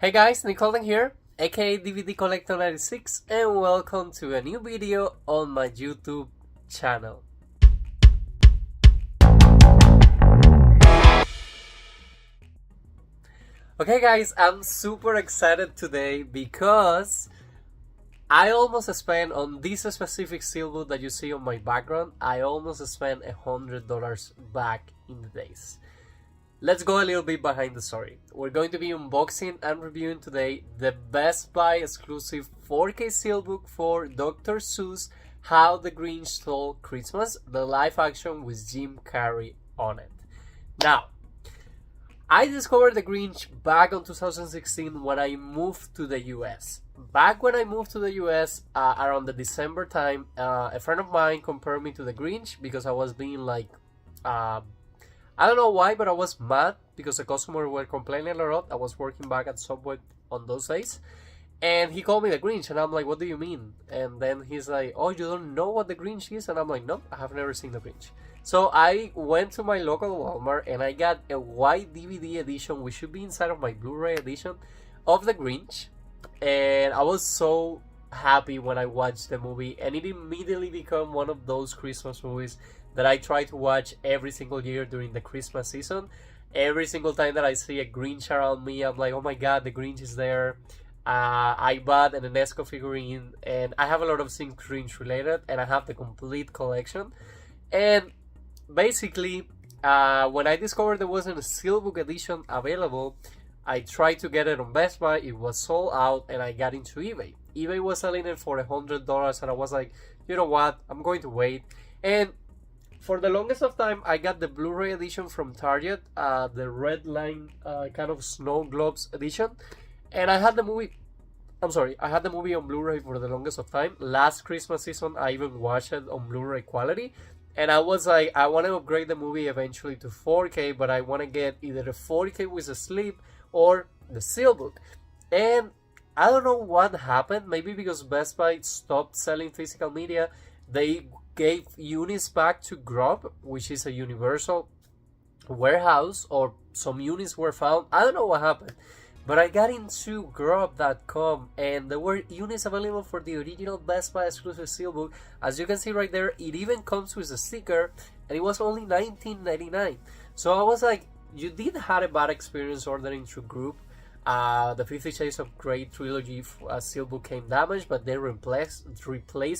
Hey guys, Nick Halden here, aka DVD Collector 96, and welcome to a new video on my YouTube channel. Okay guys, I'm super excited today because I almost spent on this specific steelbook that you see on my background. I almost spent $100 back in the days. Let's go a little bit behind the story. We're going to be unboxing and reviewing today the Best Buy exclusive 4K steelbook for Dr. Seuss How the Grinch Stole Christmas, the live action with Jim Carrey on it. Now, I discovered the Grinch back in 2016 when I moved to the US. Back when I moved to the US, around the December time, a friend of mine compared me to the Grinch because I was being like, I don't know why, but I was mad because the customers were complaining a lot. I was working back at Subway on those days. And he called me the Grinch, and I'm like, what do you mean? And then he's like, oh, you don't know what the Grinch is? And I'm like, no, I have never seen the Grinch. So I went to my local Walmart, and I got a white DVD edition, which should be inside of my Blu-ray edition, of the Grinch. And I was so happy when I watched the movie, and it immediately became one of those Christmas movies that I try to watch every single year during the Christmas season. Every single time that I see a Grinch around me, I'm like, oh my god, the Grinch is there. I bought an Enesco figurine, and I have a lot of things Grinch related, and I have the complete collection. And basically, when I discovered there wasn't a steelbook edition available, I tried to get it on Best Buy. It was sold out, and I got into eBay. eBay was selling it for $100, and I was like, you know what, I'm going to wait. And for the longest of time, I got the Blu-ray edition from Target, the red line kind of snow globes edition. And I had the movie, I had the movie on Blu-ray for the longest of time. Last Christmas season, I even watched it on Blu-ray quality. And I was like, I want to upgrade the movie eventually to 4K, but I want to get either the 4K with a sleeve or the steelbook. And I don't know what happened. Maybe because Best Buy stopped selling physical media, they gave units back to Grub, which is a universal warehouse, or some units were found. I don't know what happened, but I got into grub.com, and there were units available for the original Best Buy exclusive steelbook. As you can see right there, it even comes with a sticker, and it was only $19.99. So I was like, you did have a bad experience ordering through Group. The 50 Shades of Grey trilogy steelbook came damaged, but they replaced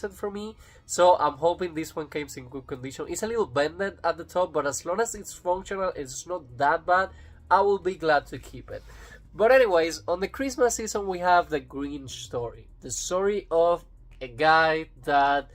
it for me. So I'm hoping this one comes in good condition. It's a little bended at the top, but as long as it's functional, it's not that bad. I will be glad to keep it. But anyways, on the Christmas season, we have the Grinch story. The story of a guy that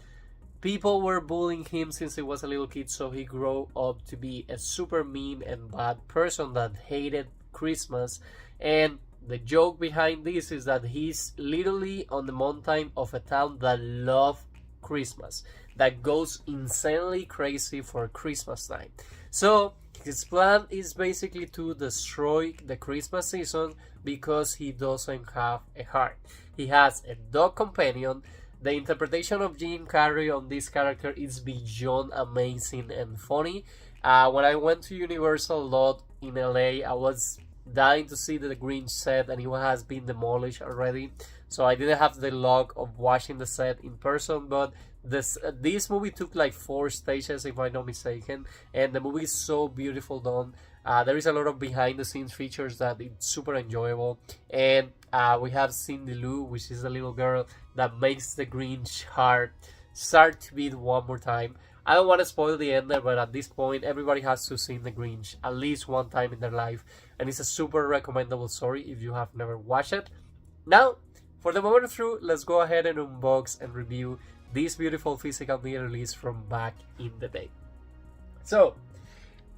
people were bullying him since he was a little kid, so he grew up to be a super mean and bad person that hated Christmas. And the joke behind this is that he's literally on the mountain of a town that loves Christmas, that goes insanely crazy for Christmas time. So his plan is basically to destroy the Christmas season because he doesn't have a heart. He has a dog companion. The interpretation of Jim Carrey on this character is beyond amazing and funny. When I went to Universal lot in LA, I was dying to see the Grinch set, and it has been demolished already, so I didn't have the luck of watching the set in person. But this movie took like 4 stages, if I'm not mistaken, and the movie is so beautiful done. There is a lot of behind the scenes features that it's super enjoyable. And we have Cindy Lou, which is a little girl that makes the Grinch heart start to beat one more time. I don't want to spoil the end there, but at this point, everybody has to see the Grinch at least one time in their life. And it's a super recommendable story if you have never watched it. Now, for the moment through, let's go ahead and unbox and review this beautiful physical media release from back in the day. So,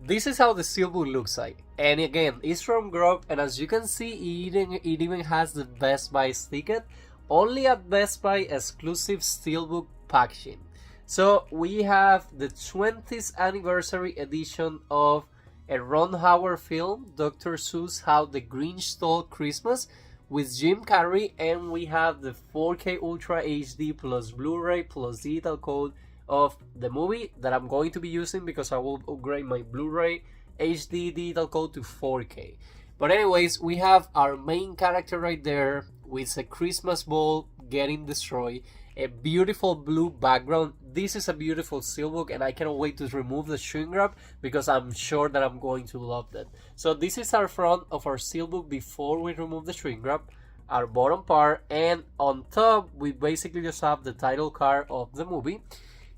this is how the steelbook looks like. And again, it's from Grub, and as you can see, it even has the Best Buy sticker. Only at Best Buy exclusive steelbook packaging. So we have the 20th anniversary edition of a Ron Howard film, Dr. Seuss How the Grinch Stole Christmas, with Jim Carrey, and we have the 4K Ultra HD plus Blu-ray plus digital code of the movie that I'm going to be using because I will upgrade my Blu-ray HD digital code to 4K. But anyways, we have our main character right there with a Christmas ball getting destroyed, a beautiful blue background. This is a beautiful steelbook, and I cannot wait to remove the shrink wrap because I'm sure that I'm going to love that. So this is our front of our steelbook before we remove the shrink wrap, our bottom part, and on top we basically just have the title card of the movie.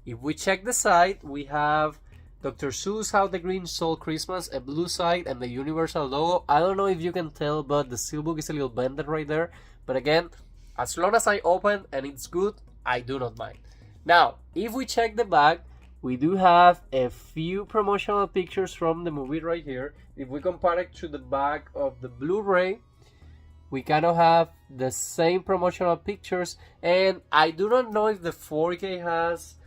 If we check the side, we have Dr. Seuss How the Grinch Stole Christmas, a blue side, and the Universal logo. I don't know if you can tell, but the steelbook is a little bended right there. But again, as long as I open and it's good, I do not mind. Now, if we check the back, we do have a few promotional pictures from the movie right here. If we compare it to the back of the Blu-ray, we kind of have the same promotional pictures. And I do not know if the 4K has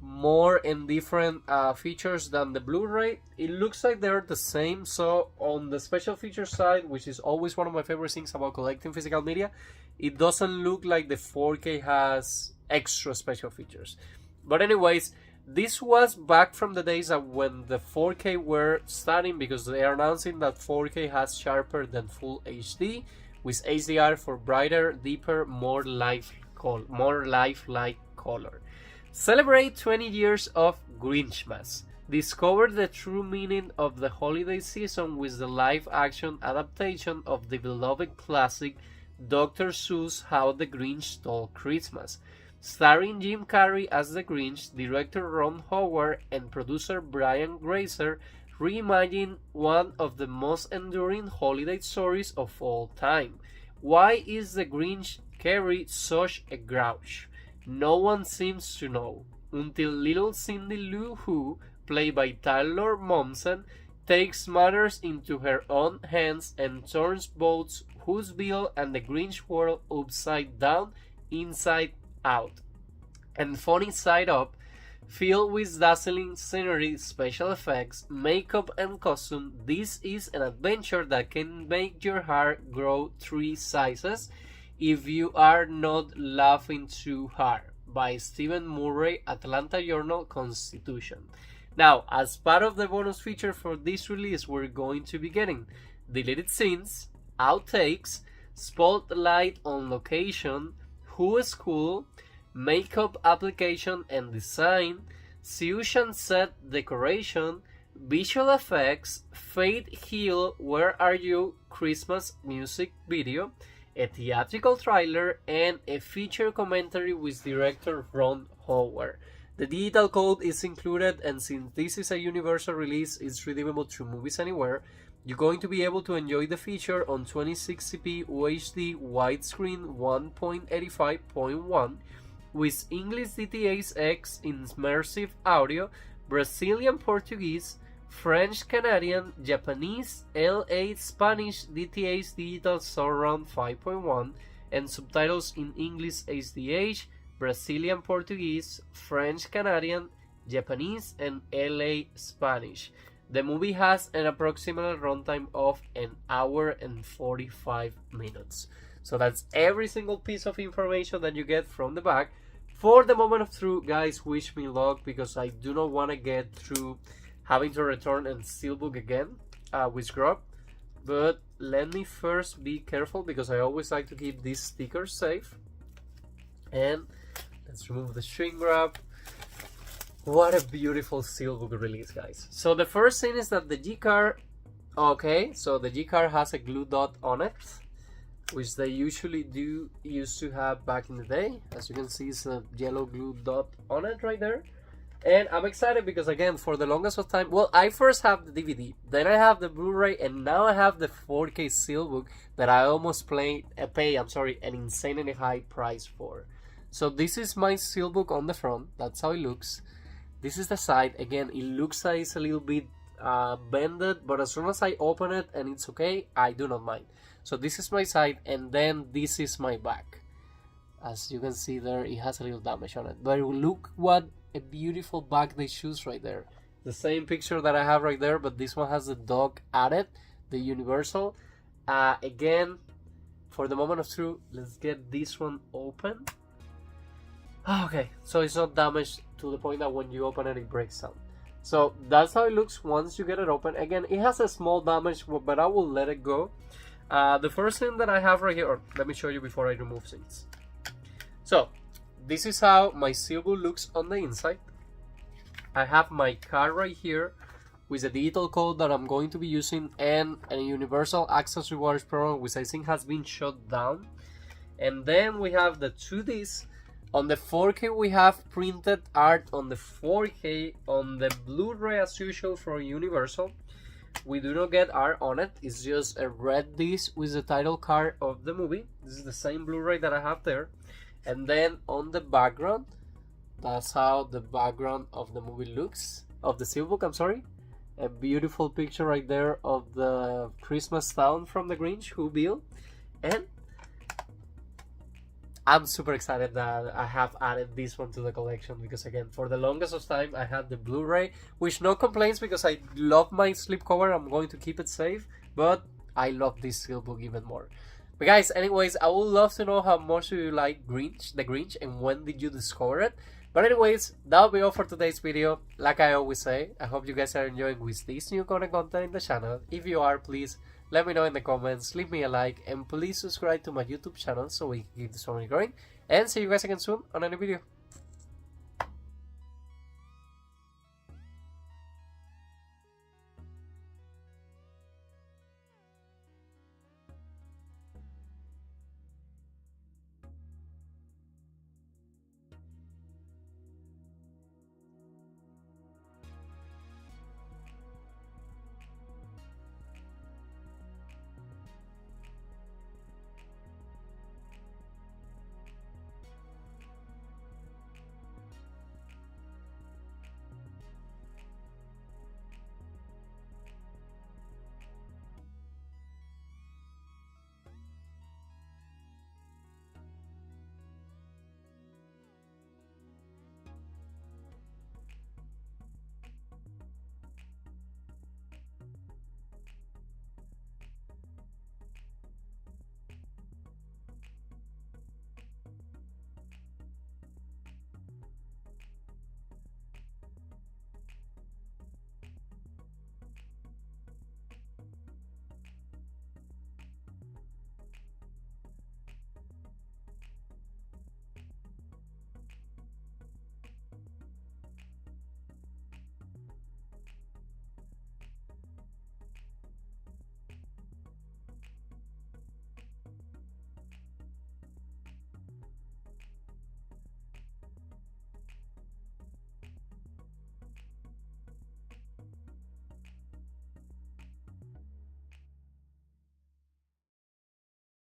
more and different features than the Blu-ray. It looks like they're the same. So on the special features side, which is always one of my favorite things about collecting physical media, it doesn't look like the 4K has extra special features. But anyways, this was back from the days of when the 4K were starting, because they are announcing that 4K has sharper than full HD, with HDR for brighter, deeper, more lifelike color. Celebrate 20 years of Grinchmas. Discover the true meaning of the holiday season with the live-action adaptation of the beloved classic Dr. Seuss How the Grinch Stole Christmas. Starring Jim Carrey as the Grinch, director Ron Howard and producer Brian Grazer reimagine one of the most enduring holiday stories of all time. Why is the Grinch Carrey such a grouch? No one seems to know, until little Cindy Lou Who, played by Taylor Momsen, takes matters into her own hands and turns both Whoville and the Grinch world upside down, inside out, and funny side up, filled with dazzling scenery, special effects, makeup and costume. This is an adventure that can make your heart grow 3 sizes if you are not laughing too hard, by Stephen Murray, Atlanta Journal-Constitution. Now, as part of the bonus feature for this release, we're going to be getting deleted scenes, outtakes, spotlight on location, Who School, makeup application and design, Fusion set decoration, visual effects, Fate Hill, Where Are You Christmas music video, a theatrical trailer, and a feature commentary with director Ron Howard. The digital code is included, and since this is a universal release, it's redeemable through Movies Anywhere. You're going to be able to enjoy the feature on 2060p UHD widescreen 1.85.1 with English DTS-X immersive audio, Brazilian Portuguese, French Canadian, Japanese, LA Spanish DTS Digital Surround 5.1, and subtitles in English HDH, Brazilian Portuguese, French Canadian, Japanese, and LA Spanish. The movie has an approximate runtime of 1 hour and 45 minutes. So that's every single piece of information that you get from the back. For the moment of truth, guys, wish me luck, because I do not want to get through having to return and steelbook again with Grub. But let me first be careful, because I always like to keep these stickers safe. And let's remove the shrink wrap. What a beautiful steelbook release, guys. So the first thing is that the G card, okay, so the G card has a glue dot on it, which they usually used to have back in the day. As you can see, it's a yellow glue dot on it right there. And I'm excited because, again, for the longest of time, well, I first have the DVD, then I have the Blu-ray, and now I have the 4K steelbook that I almost pay an insanely high price for. So this is my steelbook on the front. That's how it looks. This is the side. Again, it looks like it's a little bit bended, but as soon as I open it and it's okay, I do not mind. So this is my side, and then this is my back. As you can see there, it has a little damage on it. But look what a beautiful back they choose right there. The same picture that I have right there, but this one has the dog added, the universal. Again, for the moment of truth, let's get this one open. Okay, so it's not damaged to the point that when you open it, it breaks down. So that's how it looks once you get it open. Again, it has a small damage, but I will let it go. The first thing that I have right here, or let me show you before I remove things. So this is how my SteelBook looks on the inside. I have my card right here with a digital code that I'm going to be using and a universal access rewards program, which I think has been shut down. And then we have the 2Ds. On the 4K we have printed art on the 4K. On the Blu-ray, as usual for Universal, we do not get art on it. It's just a red disc with the title card of the movie. This is the same Blu-ray that I have there. And then on the background, that's how the background of the movie looks, of the SteelBook, I'm sorry. A beautiful picture right there of the Christmas town from the Grinch, Whoville. And I'm super excited that I have added this one to the collection, because again, for the longest of time I had the Blu-ray, which no complaints because I love my slipcover. I'm going to keep it safe, but I love this SteelBook even more. But guys, anyways, I would love to know how much do you like the Grinch, and when did you discover it? But anyways, that'll be all for today's video. Like I always say, I hope you guys are enjoying with this new content in the channel. If you are, please let me know in the comments, leave me a like, and please subscribe to my YouTube channel so we can keep this family growing. And see you guys again soon on a new video.